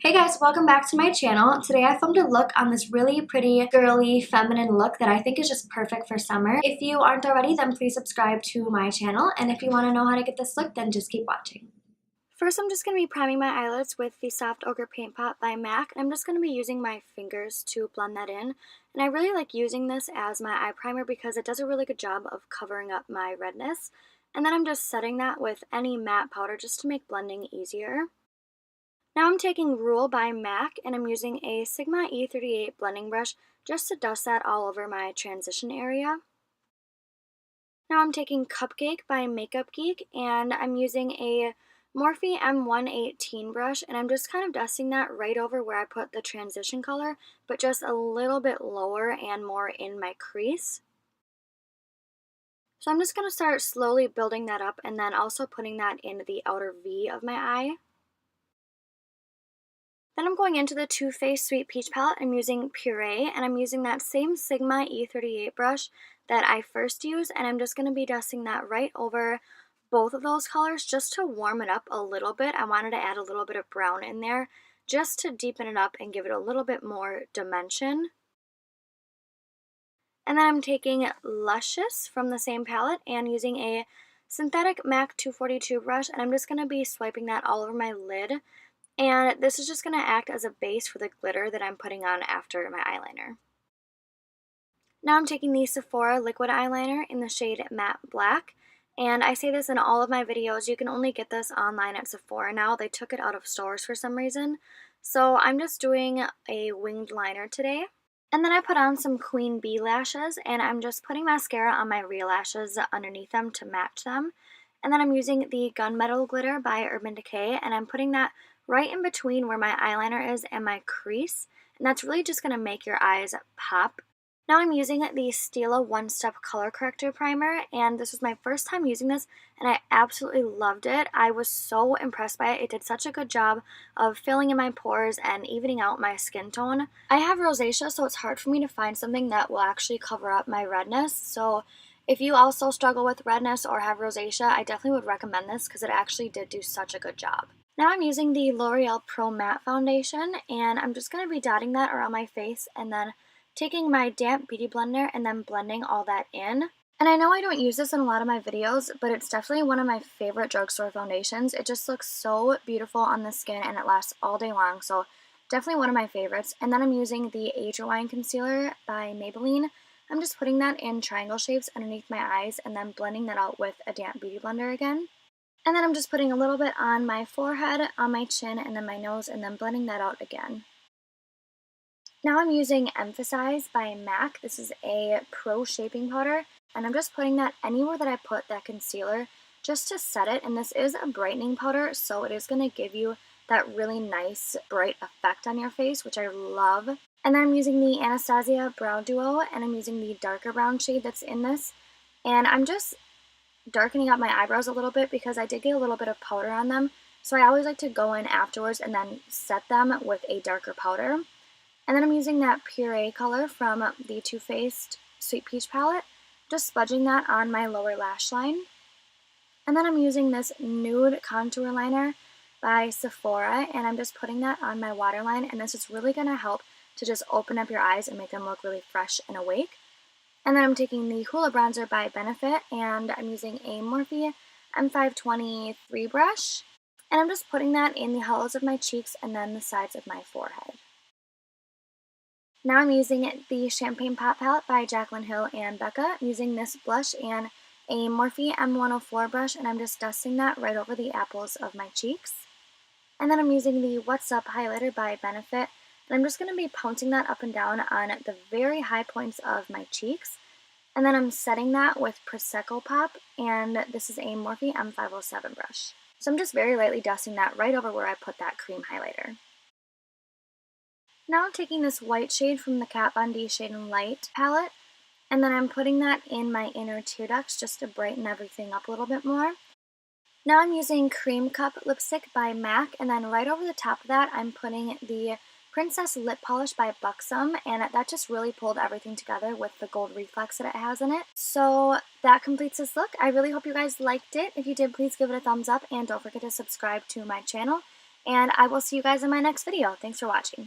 Hey guys, welcome back to my channel. Today I filmed a look on this really pretty, girly, feminine look that I think is just perfect for summer. If you aren't already, then please subscribe to my channel. And if you want to know how to get this look, then just keep watching. First, I'm just going to be priming my eyelids with the Soft Ochre Paint Pot by MAC. And I'm just going to be using my fingers to blend that in. And I really like using this as my eye primer because it does a really good job of covering up my redness. And then I'm just setting that with any matte powder just to make blending easier. Now I'm taking Rule by MAC and I'm using a Sigma E38 blending brush just to dust that all over my transition area. Now I'm taking Cupcake by Makeup Geek and I'm using a Morphe M438 brush and I'm just kind of dusting that right over where I put the transition color, but just a little bit lower and more in my crease. So I'm just going to start slowly building that up and then also putting that in the outer V of my eye. Then I'm going into the Too Faced Sweet Peach palette. I'm using Puree, and I'm using that same Sigma E38 brush that I first used, and I'm just going to be dusting that right over both of those colors just to warm it up a little bit. I wanted to add a little bit of brown in there just to deepen it up and give it a little bit more dimension. And then I'm taking Luscious from the same palette and using a synthetic MAC 242 brush, and I'm just going to be swiping that all over my lid. And this is just going to act as a base for the glitter that I'm putting on after my eyeliner. Now I'm taking the Sephora liquid eyeliner in the shade Matte Black. And I say this in all of my videos, you can only get this online at Sephora now. They took it out of stores for some reason. So I'm just doing a winged liner today. And then I put on some Queen Bee lashes and I'm just putting mascara on my real lashes underneath them to match them. And then I'm using the Gunmetal Glitter by Urban Decay and I'm putting that right in between where my eyeliner is and my crease, and that's really just going to make your eyes pop. Now I'm using the Stila One Step Color Corrector Primer, and this was my first time using this, and I absolutely loved it. I was so impressed by it. It did such a good job of filling in my pores and evening out my skin tone. I have rosacea, so it's hard for me to find something that will actually cover up my redness, so if you also struggle with redness or have rosacea, I definitely would recommend this because it actually did do such a good job. Now I'm using the L'Oreal Pro Matte Foundation, and I'm just going to be dotting that around my face and then taking my damp beauty blender and then blending all that in. And I know I don't use this in a lot of my videos, but it's definitely one of my favorite drugstore foundations. It just looks so beautiful on the skin and it lasts all day long, so definitely one of my favorites. And then I'm using the Age Rewind Concealer by Maybelline. I'm just putting that in triangle shapes underneath my eyes and then blending that out with a damp beauty blender again. And then I'm just putting a little bit on my forehead, on my chin, and then my nose, and then blending that out again. Now I'm using Emphasize by MAC. This is a pro shaping powder, and I'm just putting that anywhere that I put that concealer just to set it. And this is a brightening powder, so it is going to give you that really nice bright effect on your face, which I love. And then I'm using the Anastasia Brow Duo, and I'm using the darker brown shade that's in this. And I'm just darkening up my eyebrows a little bit because I did get a little bit of powder on them, so I always like to go in afterwards and then set them with a darker powder. And then I'm using that Puree color from the Too Faced Sweet Peach palette, just smudging that on my lower lash line. And then I'm using this nude contour liner by Sephora, and I'm just putting that on my waterline, and this is really going to help to just open up your eyes and make them look really fresh and awake. And then I'm taking the Hoola Bronzer by Benefit, and I'm using a Morphe M438 brush. And I'm just putting that in the hollows of my cheeks and then the sides of my forehead. Now I'm using the Champagne Pop Palette by Jaclyn Hill and Becca. I'm using this blush and a Morphe M104 brush, and I'm just dusting that right over the apples of my cheeks. And then I'm using the What's Up highlighter by Benefit. And I'm just going to be pouncing that up and down on the very high points of my cheeks. And then I'm setting that with Prosecco Pop, and this is a Morphe M507 brush. So I'm just very lightly dusting that right over where I put that cream highlighter. Now I'm taking this white shade from the Kat Von D Shade and Light palette, and then I'm putting that in my inner tear ducts just to brighten everything up a little bit more. Now I'm using Cream Cup lipstick by MAC, and then right over the top of that I'm putting the Princess Lip Polish by Buxom, and that just really pulled everything together with the gold reflex that it has in it. So that completes this look. I really hope you guys liked it. If you did, please give it a thumbs up, and don't forget to subscribe to my channel. and I will see you guys in my next video. Thanks for watching.